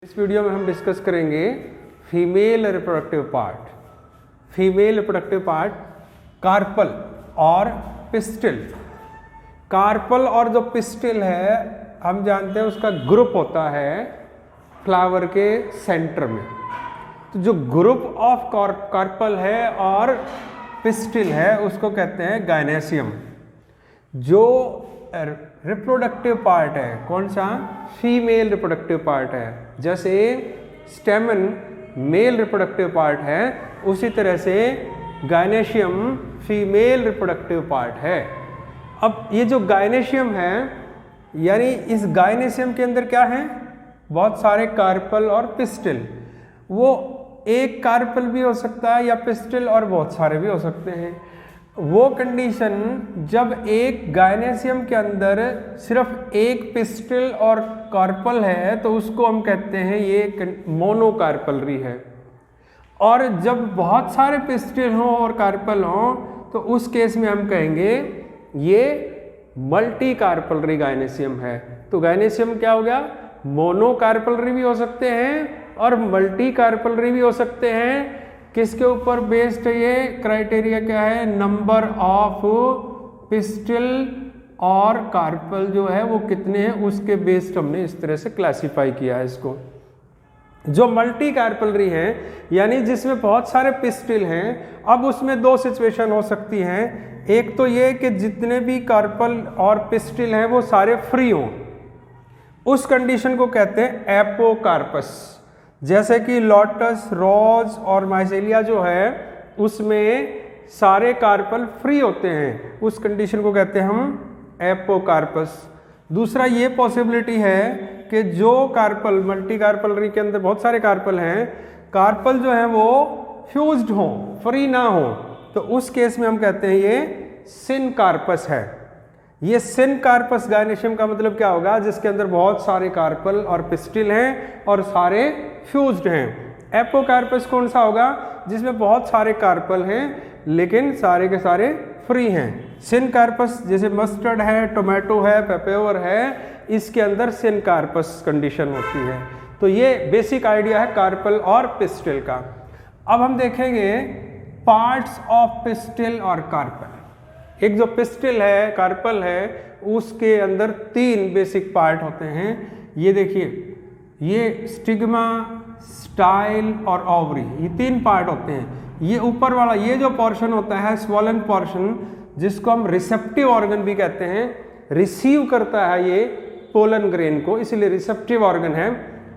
इस वीडियो में हम डिस्कस करेंगे female reproductive part. Female reproductive part carpel और पिस्टिल। कार्पल और जो पिस्टिल है हम जानते हैं उसका ग्रुप होता है फ्लावर के सेंटर में। तो जो ग्रुप ऑफ कार्पल है और पिस्टिल है उसको कहते हैं गायनेसियम। जो रिप्रोडक्टिव पार्ट है कौन सा, फीमेल रिप्रोडक्टिव पार्ट है। जैसे स्टेमन मेल रिप्रोडक्टिव पार्ट है उसी तरह से गायनेशियम फीमेल रिप्रोडक्टिव पार्ट है। अब ये जो गायनेशियम है यानी इस गायनेशियम के अंदर क्या है, बहुत सारे कार्पल और पिस्टिल। वो एक कार्पल भी हो सकता है या पिस्टिल और बहुत सारे भी हो सकते हैं। वो कंडीशन जब एक गायनेशियम के अंदर सिर्फ एक पिस्टिल और कार्पल है तो उसको हम कहते हैं ये मोनोकार्पलरी है। और जब बहुत सारे पिस्टिल हों और कार्पल हों तो उस केस में हम कहेंगे ये मल्टी कार्पलरी गायनेशियम है। तो गायनेशियम क्या हो गया, मोनोकार्पलरी भी हो सकते हैं और मल्टी कार्पलरी भी हो सकते हैं। किसके ऊपर बेस्ड है ये क्राइटेरिया, क्या है, नंबर ऑफ पिस्टिल और कार्पल जो है वो कितने हैं उसके बेस्ड हमने इस तरह से क्लासिफाई किया है इसको। जो मल्टी कार्पलरी है यानी जिसमें बहुत सारे पिस्टिल हैं, अब उसमें दो सिचुएशन हो सकती हैं। एक तो ये कि जितने भी कार्पल और पिस्टिल हैं वो सारे फ्री हों, उस कंडीशन को कहते हैं एपोकार्पस। जैसे कि लोटस, रोज और माइसेलिया जो है उसमें सारे कार्पल फ्री होते हैं, उस कंडीशन को कहते हैं हम एपोकार्पस। दूसरा ये पॉसिबिलिटी है कि जो कार्पल मल्टी कार्पलरी के अंदर बहुत सारे कार्पल हैं, कार्पल जो है वो फ्यूज्ड हों, फ्री ना हो, तो उस केस में हम कहते हैं ये सिनकार्पस है। ये सिनकार्पस गायनेशियम का मतलब क्या होगा, जिसके अंदर बहुत सारे कार्पल और पिस्टिल हैं और सारे फ्यूज्ड हैं। एपोकार्पस कौन सा होगा, जिसमें बहुत सारे कार्पल हैं लेकिन सारे के सारे फ्री हैं। सिनकार्पस जैसे मस्टर्ड है, टोमेटो है, पेपेवर है, इसके अंदर सिनकार्पस कंडीशन होती है। तो ये बेसिक आइडिया है कार्पल और पिस्टिल का। अब हम देखेंगे पार्ट्स ऑफ पिस्टिल और कार्पल। एक जो पिस्टिल है, कार्पल है, उसके अंदर तीन बेसिक पार्ट होते हैं। ये देखिए, ये स्टिग्मा, स्टाइल और ओवरी, ये तीन पार्ट होते हैं। ये ऊपर वाला ये जो पोर्शन होता है स्वॉलन पोर्शन, जिसको हम रिसेप्टिव ऑर्गन भी कहते हैं, रिसीव करता है ये पोलन ग्रेन को, इसलिए रिसेप्टिव ऑर्गन है।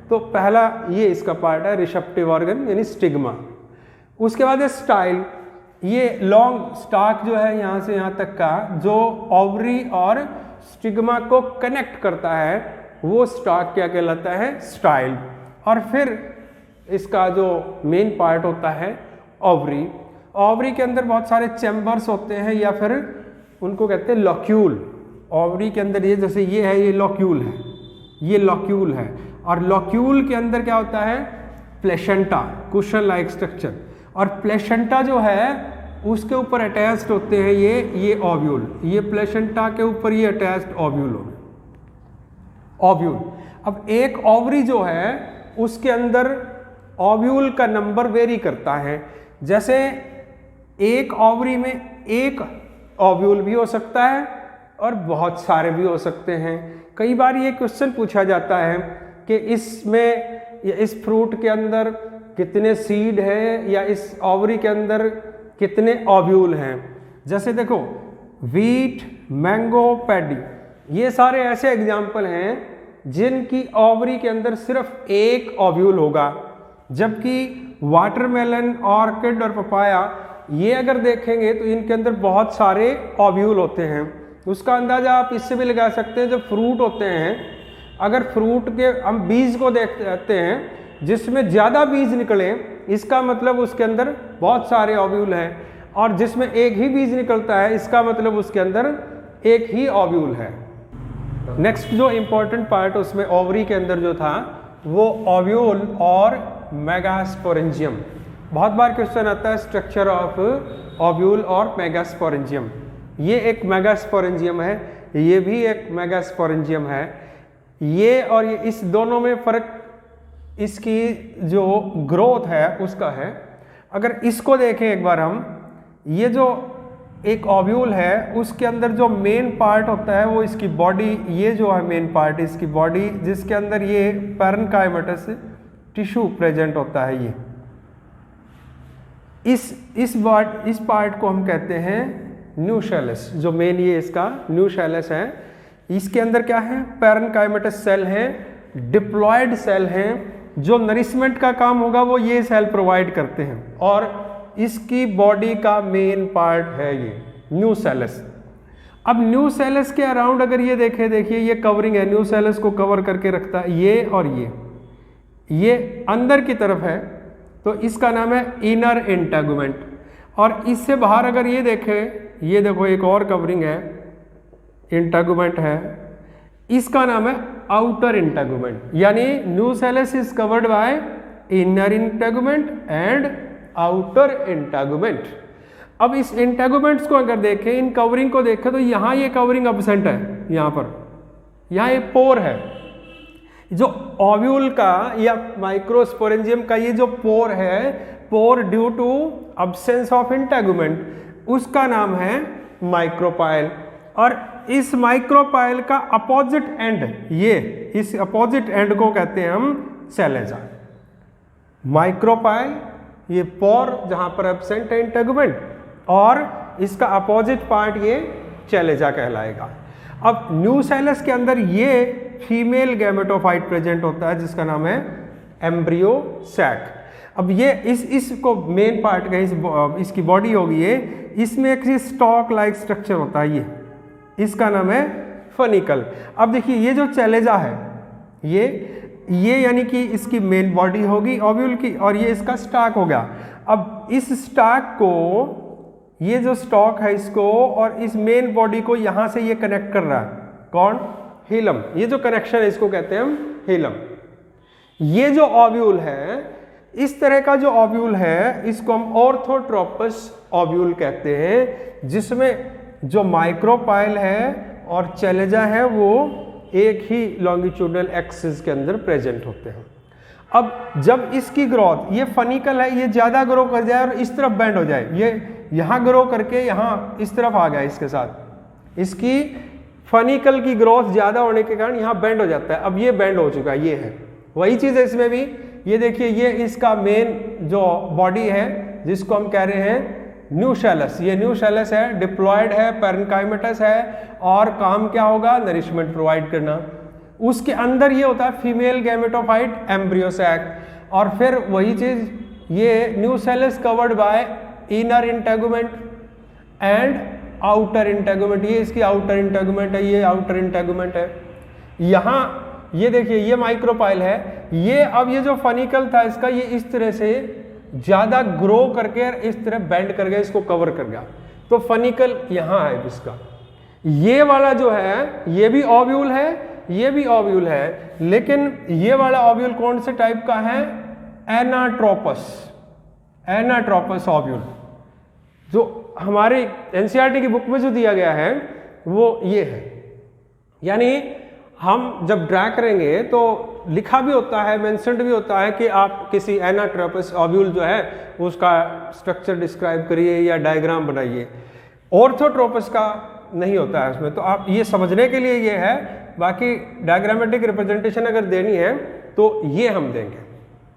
तो पहला ये इसका पार्ट है रिसेप्टिव ऑर्गन यानी स्टिग्मा। उसके बाद है स्टाइल, ये लॉन्ग स्टाक जो है यहाँ से यहाँ तक का, जो ओवरी और स्टिग्मा को कनेक्ट करता है, वो स्टाक क्या कहलाता है, स्टाइल। और फिर इसका जो मेन पार्ट होता है ओवरी। ओवरी के अंदर बहुत सारे चैम्बर्स होते हैं या फिर उनको कहते हैं लॉक्यूल। ओवरी के अंदर ये जैसे ये है, ये लॉक्यूल है, ये लॉक्यूल है। और लॉक्यूल के अंदर क्या होता है, प्लेसेंटा, कुशन लाइक स्ट्रक्चर। और प्लेसेंटा जो है उसके ऊपर अटैच्ड होते हैं ये ओव्यूल। ये प्लेसेंटा के ऊपर ये अटैच्ड ओव्यूल हो, ओव्यूल। अब एक ओवरी जो है उसके अंदर ओव्यूल का नंबर वेरी करता है। जैसे एक ओवरी में एक ओव्यूल भी हो सकता है और बहुत सारे भी हो सकते हैं। कई बार ये क्वेश्चन पूछा जाता है कि इसमें या इस फ्रूट के अंदर कितने सीड हैं या इस ओवरी के अंदर कितने ओव्यूल हैं। जैसे देखो व्हीट, मैंगो, पैडी, ये सारे ऐसे एग्जाम्पल हैं जिनकी ओवरी के अंदर सिर्फ एक ओव्यूल होगा। जबकि वाटरमेलन, ऑर्किड और पपाया, ये अगर देखेंगे तो इनके अंदर बहुत सारे ओव्यूल होते हैं। उसका अंदाज़ा आप इससे भी लगा सकते हैं, जब फ्रूट होते हैं, अगर फ्रूट के हम बीज को देखते हैं जिसमें ज़्यादा बीज निकले, इसका मतलब उसके अंदर बहुत सारे ओव्यूल हैं। और जिसमें एक ही बीज निकलता है, इसका मतलब उसके अंदर एक ही ओव्यूल है। नेक्स्ट जो इम्पोर्टेंट पार्ट उसमें ओवरी के अंदर जो था वो ओव्यूल और मेगास्पोरेंजियम। बहुत बार क्वेश्चन आता है स्ट्रक्चर ऑफ ओव्यूल और मेगास्पोरेंजियम। ये एक मेगास्पोरेंजियम है, ये भी एक मेगास्पोरेंजियम है। ये और ये इस दोनों में फ़र्क इसकी जो ग्रोथ है उसका है। अगर इसको देखें एक बार हम, ये जो एक ओव्यूल है उसके अंदर जो मेन पार्ट होता है वो इसकी बॉडी, ये जो है मेन पार्ट इसकी बॉडी, जिसके अंदर ये पैरेन्काइमेटस टिश्यू प्रेजेंट होता है। ये इस पार्ट को हम कहते हैं न्यूशैलस। जो मेन ये इसका न्यूशैलस है, इसके अंदर क्या है, पैरेन्काइमेटस सेल है, डिप्लॉयड सेल हैं, जो नरिशमेंट का काम होगा वो ये सेल प्रोवाइड करते हैं, और इसकी बॉडी का मेन पार्ट है ये न्यूशैलस। अब न्यूशैलस के अराउंड अगर ये देखिए ये कवरिंग है, न्यूशैलस को कवर करके रखता है ये, और ये अंदर की तरफ है तो इसका नाम है इनर इंटेगुमेंट। और इससे बाहर अगर ये देखें, ये देखो एक और कवरिंग है, इंटेगुमेंट है, इसका नाम है आउटर इंटेगुमेंट। यानी nucellus is covered by inner integument and outer integument. अब इस इंटेगुमेंट्स को अगर देखें, इन कवरिंग को देखें, तो यहाँ ये कवरिंग एब्सेंट है, यहाँ ये पोर है। जो ओव्यूल का या माइक्रोस्पोरेंजियम का ये जो पोर है, pore due to absence of integument, उसका नाम है माइक्रोपाइल। और इस माइक्रोपाइल का अपोजिट एंड, ये इस अपोजिट एंड को कहते हैं हम सेलेजा। माइक्रोपाइल ये पोर जहां पर एब्सेंट है इंटेगुमेंट, और इसका अपोजिट पार्ट ये सेलेजा कहलाएगा। अब न्यूशैलस के अंदर ये फीमेल गैमेटोफाइट प्रेजेंट होता है जिसका नाम है एम्ब्रियो सैक। अब ये इसको मेन पार्ट का इसकी बॉडी होगी ये, इसमें एक स्टॉक लाइक स्ट्रक्चर होता है, इसका नाम है फनिकल। अब देखिए ये जो सेलेजा है ये यानी कि इसकी मेन बॉडी होगी ओव्यूल की, और ये इसका स्टॉक हो गया। अब इस स्टॉक को, ये जो स्टॉक है इसको और इस मेन बॉडी को यहां से ये कनेक्ट कर रहा है, कौन, हिलम। ये जो कनेक्शन है इसको कहते हैं हम हिलम। ये जो ओव्यूल है, इस तरह का जो ओव्यूल है इसको हम ऑर्थोट्रोपस ओव्यूल कहते हैं, जिसमें जो माइक्रोपाइल है और सेलेजा है वो एक ही लॉन्गिट्यूडनल एक्सिस के अंदर प्रेजेंट होते हैं। अब जब इसकी ग्रोथ, ये फनिकल है, ये ज़्यादा ग्रो कर जाए और इस तरफ बेंड हो जाए, ये यहाँ ग्रो करके यहाँ इस तरफ आ गया, इसके साथ इसकी फनिकल की ग्रोथ ज़्यादा होने के कारण यहाँ बेंड हो जाता है। अब ये बेंड हो चुका है, ये है वही चीज़ है इसमें भी। ये देखिए ये इसका मेन जो बॉडी है जिसको हम कह रहे हैं न्यूशैलस, ये न्यूशैलस है, डिप्लॉयड है, पैरेन्काइमेटस है, और काम क्या होगा, नरिशमेंट प्रोवाइड करना। उसके अंदर ये होता है फीमेल गैमेटोफाइट एम्ब्रियो सैक, और फिर वही चीज़ ये nucellus covered by inner integument and outer integument. ये इसकी आउटर इंटेगुमेंट है, ये आउटर इंटेगुमेंट है। यहाँ ये देखिए ये माइक्रोपाइल है, ये अब ये जो फनिकल था इसका, ये इस तरह से ज़्यादा ग्रो करके इस तरह बेंड कर गया, इसको कवर कर गया, तो फनिकल यहाँ है इसका। ये वाला जो है ये भी ओव्यूल है, ये भी ओव्यूल है, लेकिन ये वाला ओव्यूल कौन से टाइप का है, एनाट्रोपस, एनाट्रोपस ओव्यूल। जो हमारे एनसीईआरटी की बुक में जो दिया गया है वो ये है। यानी हम जब ड्रा करेंगे तो लिखा भी होता है, मेंशन्ड भी होता है कि आप किसी एनाट्रोपस ओव्यूल जो है उसका स्ट्रक्चर डिस्क्राइब करिए या डायग्राम बनाइए। ऑर्थोट्रोपस का नहीं होता है उसमें, तो आप ये समझने के लिए ये है। बाकी डायग्रामेटिक रिप्रेजेंटेशन अगर देनी है तो ये हम देंगे।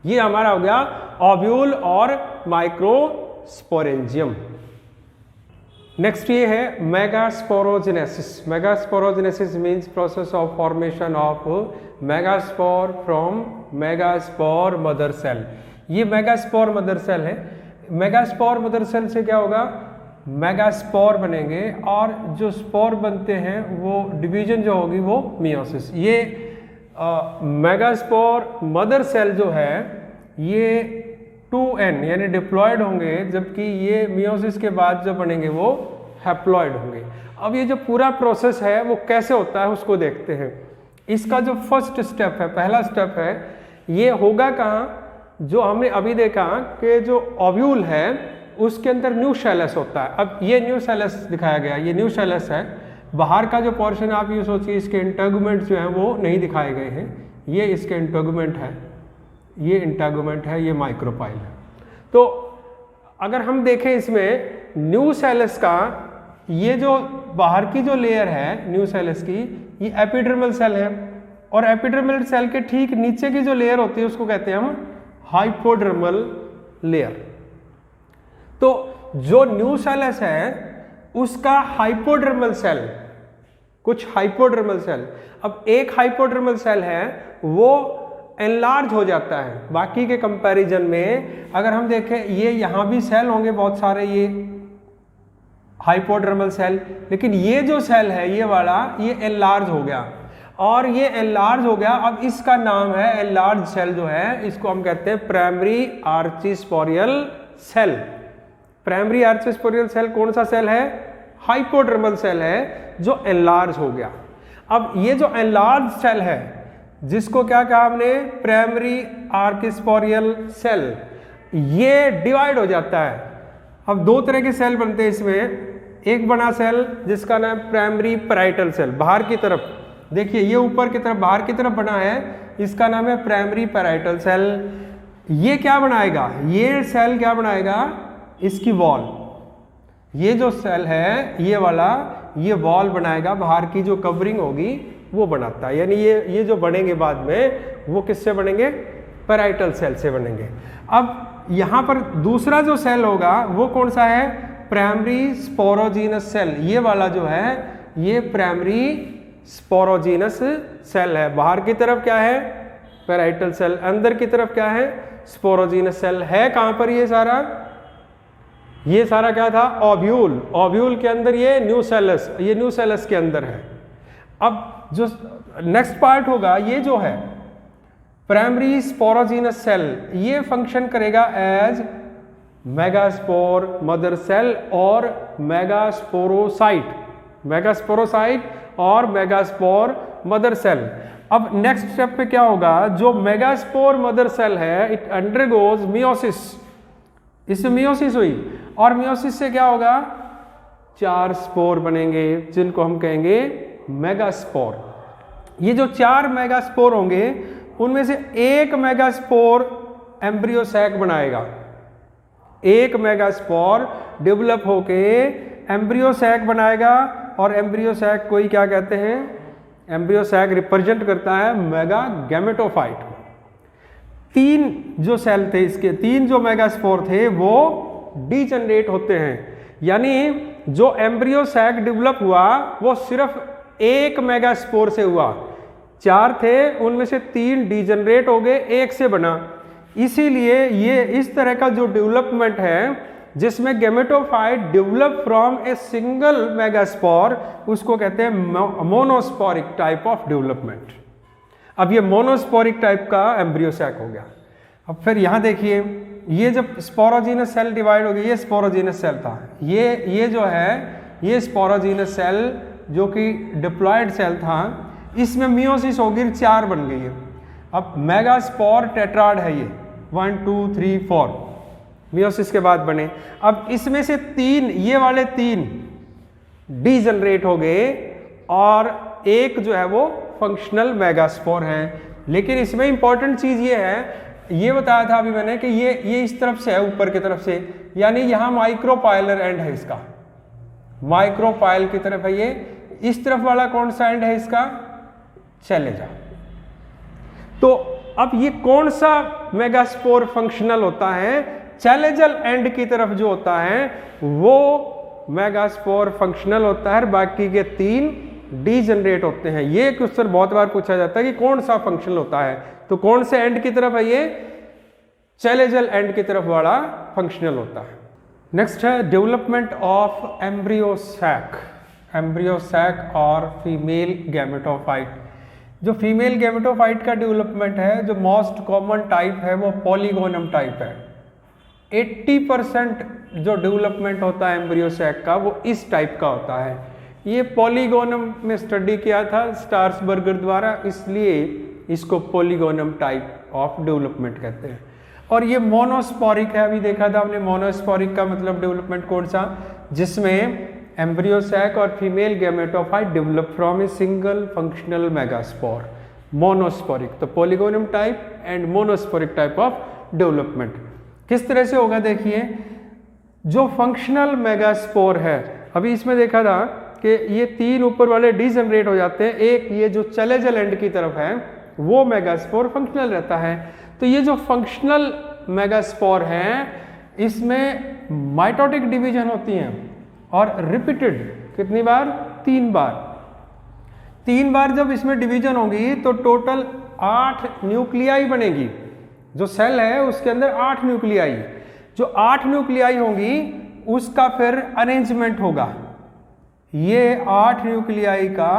ये हमारा हो गया ओव्यूल और माइक्रोस्पोरेंजियम। नेक्स्ट ये है megasporogenesis. Megasporogenesis means process of formation of megaspore from megaspore mother cell. ये मेगास्पोर मदर सेल है। मेगास्पोर मदर सेल से क्या होगा, मेगास्पोर बनेंगे, और जो स्पोर बनते हैं वो डिवीजन जो होगी वो मियोसिस। ये मेगास्पोर मदर सेल जो है ये 2n यानी डिप्लॉयड होंगे, जबकि ये मियोसिस के बाद जो बनेंगे वो हैप्लॉयड होंगे। अब ये जो पूरा प्रोसेस है वो कैसे होता है उसको देखते हैं। इसका जो फर्स्ट स्टेप है, पहला स्टेप है, ये होगा कहाँ, जो हमने अभी देखा कि जो ओव्यूल है उसके अंदर न्यूशैलस होता है। अब ये न्यूशैलस दिखाया गया, ये न्यूशैलस है। बाहर का जो पोर्शन आप ये सोचिए, इसके इंटेगुमेंट जो हैं वो नहीं दिखाए गए हैं, ये इसके इंटेगुमेंट है, ये इंटेगुमेंट है, ये माइक्रोपाइल है। तो अगर हम देखें इसमें न्यूसेलस का ये जो बाहर की जो लेयर है न्यूसेलस की, ये एपिडर्मल सेल है, और एपिडर्मल सेल के ठीक नीचे की जो लेयर होती है उसको कहते हैं हम हाइपोडर्मल लेयर। तो जो न्यूसेलस है उसका हाइपोडर्मल सेल, कुछ हाइपोडर्मल सेल, अब एक हाइपोडर्मल सेल है वो एनलार्ज हो जाता है बाकी के कंपैरिजन में। अगर हम देखें ये यहाँ भी सेल होंगे बहुत सारे, ये हाइपोडर्मल सेल, लेकिन ये जो सेल है ये वाला, ये एनलार्ज हो गया, और ये एनलार्ज हो गया। अब इसका नाम है एनलार्ज सेल जो है, इसको हम कहते हैं प्राइमरी आर्चिस्पोरियल सेल। प्राइमरी आर्चिस्पोरियल सेल कौन सा सेल है? हाइपोडर्मल सेल है जो एनलार्ज हो गया। अब ये जो एनलार्ज सेल है जिसको क्या कहा हमने? प्राइमरी आर्चिस्पोरियल सेल, ये डिवाइड हो जाता है। अब दो तरह के सेल बनते हैं इसमें, एक बना सेल जिसका नाम प्राइमरी पैराइटल सेल, बाहर की तरफ देखिए, ये ऊपर की तरफ बाहर की तरफ बना है, इसका नाम है प्राइमरी पैराइटल सेल। ये क्या बनाएगा? ये सेल क्या बनाएगा? इसकी वॉल, ये जो सेल है ये वाला, ये वॉल बनाएगा, बाहर की जो कवरिंग होगी वो बनाता है। यानी ये जो बनेंगे बाद में वो किससे बनेंगे? पैराइटल सेल से बनेंगे। अब यहाँ पर दूसरा जो सेल होगा वो कौन सा है? Primary sporogenous cell. ये वाला जो है ये प्राइमरी स्पोरोजीनस सेल है। बाहर की तरफ क्या है? पैराइटल सेल, अंदर की तरफ क्या है? स्पोरोजीनस सेल है। कहां पर ये सारा? ये सारा क्या था? ओव्यूल। ओव्यूल के अंदर ये न्यूसेलस, ये न्यूसेलस के अंदर है। अब जो नेक्स्ट पार्ट होगा ये जो है प्राइमरी स्पोरोजीनस सेल, ये फंक्शन करेगा एज मेगास्पोर मदर सेल और मेगास्पोरोसाइट, मेगास्पोरोसाइट और मेगास्पोर मदर सेल। अब नेक्स्ट स्टेप पे क्या होगा? जो मेगास्पोर मदर सेल है इट अंडरगोज मियोसिस, इसमें मियोसिस हुई, और मियोसिस से क्या होगा? 4 स्पोर बनेंगे जिनको हम कहेंगे मेगास्पोर। ये जो 4 मेगास्पोर होंगे उनमें से एक मेगास्पोर एम्ब्रियो सैक बनाएगा, एक मेगास्पोर डेवलप होके एम्ब्रियो सैक बनाएगा, और एम्ब्रियो सैक को ही क्या कहते हैं? एम्ब्रियो सैक रिप्रेजेंट करता है मेगा गैमेटोफाइट। 3 जो सेल थे इसके, 3 जो मेगास्पोर थे वो डीजनरेट होते हैं, यानी जो एम्ब्रियो सैक डेवलप हुआ वो सिर्फ एक मेगास्पोर से हुआ। 4 थे उनमें से 3 डीजनरेट हो गए, एक से बना। इसीलिए ये इस तरह का जो डेवलपमेंट है जिसमें gametophyte develop from a single megaspore, उसको कहते हैं मोनोस्पोरिक टाइप ऑफ डेवलपमेंट। अब ये मोनोस्पोरिक टाइप का एम्ब्रियो सैक हो गया। अब फिर यहाँ देखिए, ये जब स्पोरोजीनस सेल डिवाइड हो गई, ये स्पोरोजीनस सेल था, ये जो है ये स्पोरोजीनस सेल जो कि डिप्लॉयड सेल था, इसमें मियोसिस होगी, 4 बन गई है। अब मेगास्पोर टेट्राड है ये, 1 2 3 4 मियोसिस के बाद बने। अब इसमें से 3, ये वाले 3 डीजनरेट हो गए, और एक जो है वो फंक्शनल मेगास्पोर है। लेकिन इसमें इंपॉर्टेंट चीज ये है, ये बताया था अभी मैंने कि ये इस तरफ से है, ऊपर की तरफ से, यानी यहां माइक्रोपाइलर एंड है इसका, माइक्रोपाइल की तरफ है ये। इस तरफ वाला कौन सा एंड है इसका? चले जा। तो अब ये कौन सा मेगास्पोर फंक्शनल होता है? चैलेजल एंड की तरफ जो होता है वो मेगास्पोर फंक्शनल होता है, बाकी के 3 डीजनरेट होते हैं। ये क्वेश्चन बहुत बार पूछा जाता है कि कौन सा फंक्शनल होता है, तो कौन से एंड की तरफ है? ये चैलेजल एंड की तरफ वाला फंक्शनल होता है। नेक्स्ट है development of embryo sac, embryo sac और फीमेल गैमेटोफाइट। जो फीमेल गैमेटोफाइट का डेवलपमेंट है, जो मोस्ट कॉमन टाइप है वो पॉलीगोनम टाइप है। 80% जो डेवलपमेंट होता है एम्ब्रियो सैक का वो इस टाइप का होता है। ये पॉलीगोनम में स्टडी किया था स्टार्सबर्गर द्वारा, इसलिए इसको पॉलीगोनम टाइप ऑफ डेवलपमेंट कहते हैं। और ये मोनोस्पोरिक है, अभी देखा था हमने मोनोस्पोरिक का मतलब डेवलपमेंट कौन सा? जिसमें एम्ब्रियो सैक और female gametophyte develop from a single functional megaspore. Monosporic. तो polygonum type and monosporic type of development किस तरह से होगा, देखिए जो फंक्शनल मेगास्पोर है, अभी इसमें देखा था कि ये 3 ऊपर वाले डीजनरेट हो जाते हैं, एक ये जो चलेजल एंड की तरफ है वो मेगास्पोर फंक्शनल रहता है। तो ये जो फंक्शनल मेगास्पोर है इसमें माइटोटिक डिवीजन होती हैं और रिपीटेड कितनी बार, 3 बार। 3 बार जब इसमें डिवीजन होगी तो टोटल 8 न्यूक्लियाई बनेगी। जो सेल है उसके अंदर 8 न्यूक्लियाई, जो 8 न्यूक्लियाई होंगी उसका फिर अरेंजमेंट होगा। ये 8 न्यूक्लियाई का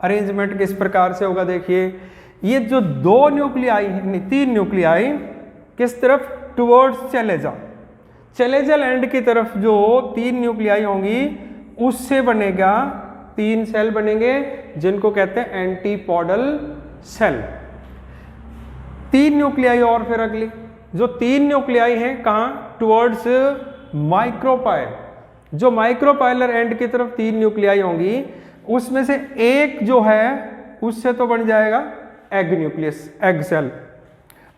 अरेंजमेंट किस प्रकार से होगा, देखिए ये जो 2 न्यूक्लियाई, 3 न्यूक्लियाई किस तरफ, टुवर्ड्स चलेजल एंड की तरफ जो 3 न्यूक्लियाई होंगी उससे बनेगा 3 सेल बनेंगे जिनको कहते हैं एंटीपोडल सेल। 3 न्यूक्लियाई और फिर अगली जो 3 न्यूक्लियाई हैं कहाँ, टुवर्ड्स माइक्रोपाइल। जो माइक्रोपाइलर एंड की तरफ 3 न्यूक्लियाई होंगी उसमें से एक जो है उससे तो बन जाएगा एग न्यूक्लियस, एग सेल,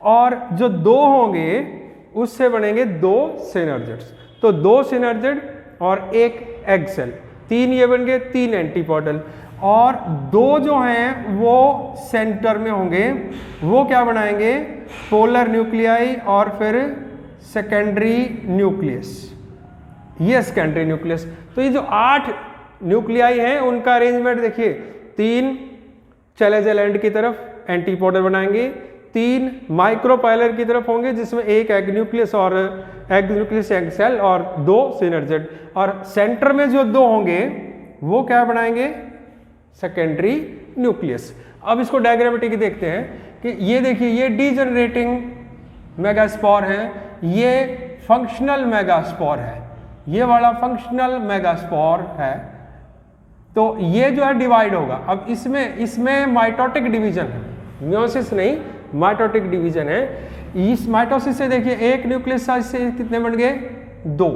और जो 2 होंगे उससे बनेंगे 2 सिनर्जिड्स। तो 2 सिनर्जिड और एक एग सेल, 3 ये बन गए, 3 एंटीपोडल, और 2 जो हैं वो सेंटर में होंगे, वो क्या बनाएंगे, पोलर न्यूक्लियाई और फिर सेकेंडरी न्यूक्लियस, ये सेकेंडरी न्यूक्लियस। तो ये जो 8 न्यूक्लियाई हैं उनका अरेंजमेंट देखिए, 3 चलेजल एंड की तरफ एंटीपोडल बनाएंगे, 3 माइक्रोपाइलर की तरफ होंगे जिसमें एक एग न्यूक्लियस और एग न्यूक्लियस एग सेल और 2 सिनर्जिड, और सेंटर में जो 2 होंगे वो क्या बनाएंगे, सेकेंडरी न्यूक्लियस। अब इसको डायग्रामेटिक देखते हैं कि ये देखिए ये डीजनरेटिंग मेगास्पोर है, ये फंक्शनल मेगास्पोर है, ये वाला फंक्शनल मेगास्पोर है। तो ये जो है डिवाइड होगा। अब इसमें माइटोटिक डिवीजन है, मियोसिस नहीं, माइटोटिक डिवीजन है। इस माइटोसिस से देखिए एक न्यूक्लियस साइज से कितने बन गए, 2,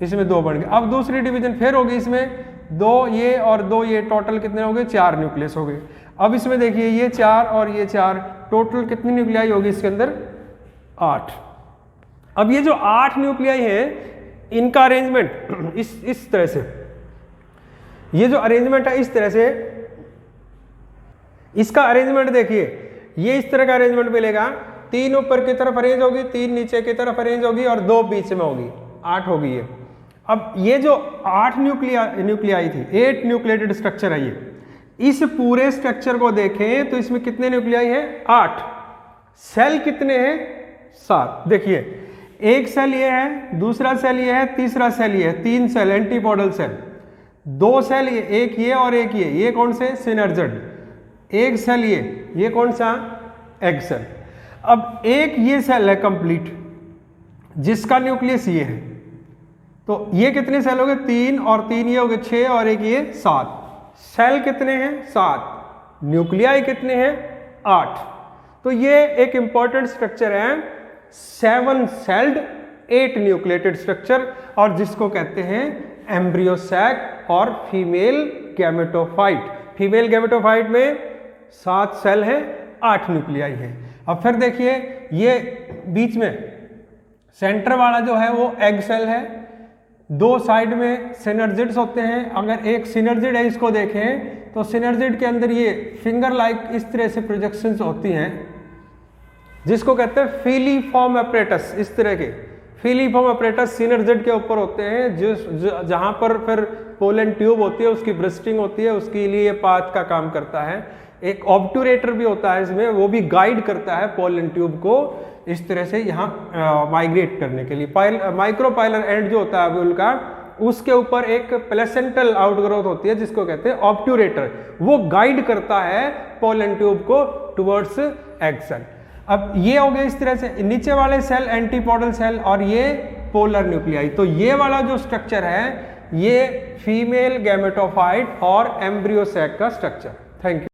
इसमें 2 बन गए। अब दूसरी डिवीजन फिर होगी, इसमें 2 ये और 2 ये, टोटल कितने हो गए, 4 न्यूक्लियस हो गए। अब इसमें देखिए ये 4 और ये 4, टोटल कितनी न्यूक्लियाई होगी इसके अंदर, 8। अब ये जो 8 न्यूक्लियाई है इनका अरेंजमेंट इस तरह से, ये जो अरेंजमेंट है इस तरह से, इसका अरेंजमेंट देखिए ये इस तरह का अरेंजमेंट मिलेगा, 3 ऊपर की तरफ अरेंज होगी, 3 नीचे की तरफ अरेंज होगी और 2 बीच में होगी, 8 होगी ये। अब ये जो 8 न्यूक्लियाई थी, 8 न्यूक्लिएटेड स्ट्रक्चर है ये, इस पूरे स्ट्रक्चर को देखें तो इसमें कितने न्यूक्लियाई हैं, 8। सेल कितने हैं, 7। देखिए एक सेल ये है, दूसरा सेल ये है, तीसरा सेल ये है, 3 सेल एंटीपोडल सेल, 2 सेल ये, एक ये और एक ये कौन से, सिनर्जिड, एक सेल ये कौन सा, एग सेल। अब एक ये सेल है कंप्लीट जिसका न्यूक्लियस ये है, तो ये कितने सेल हो गए, 3 और 3 ये हो गए 6 और एक ये 7। सेल कितने हैं, 7, न्यूक्लियाई कितने हैं, 8। तो ये एक इंपॉर्टेंट स्ट्रक्चर है, 7 सेल्ड 8 न्यूक्लिएटेड स्ट्रक्चर, और जिसको कहते हैं एम्ब्रियो सैक और फीमेल गैमेटोफाइट। फीमेल गैमेटोफाइट में 7 सेल हैं, 8 न्यूक्लियाई हैं। अब फिर देखिए ये बीच में सेंटर वाला जो है वो एग सेल है, 2 साइड में सिनर्जिड्स होते हैं। अगर एक सिनर्जिड है इसको देखें तो सिनर्जिड के अंदर ये फिंगर लाइक इस तरह से प्रोजेक्शंस होती हैं जिसको कहते हैं फीलीफॉर्म अपरेटस। इस तरह के फीलीफॉर्म अपरेटस सिनर्जिड के ऊपर होते हैं, जहां पर फिर पोलन ट्यूब होती है, उसकी ब्रस्टिंग होती है, उसके लिए ये पाथ का काम करता है। एक ऑब्टूरेटर भी होता है इसमें, वो भी गाइड करता है पोलन ट्यूब को इस तरह से यहाँ माइग्रेट करने के लिए। माइक्रोपाइलर एंड जो होता है अभी का, उसके ऊपर एक प्लेसेंटल आउटग्रोथ होती है जिसको कहते हैं ऑब्टूरेटर, वो गाइड करता है पोलन ट्यूब को टुवर्ड्स एग सेल। अब ये हो गया इस तरह से, नीचे वाले सेल एंटीपोडल सेल और ये पोलर न्यूक्लियाई। तो ये वाला जो स्ट्रक्चर है ये फीमेल गैमेटोफाइट और एम्ब्रियो सैक का स्ट्रक्चर। Thank you.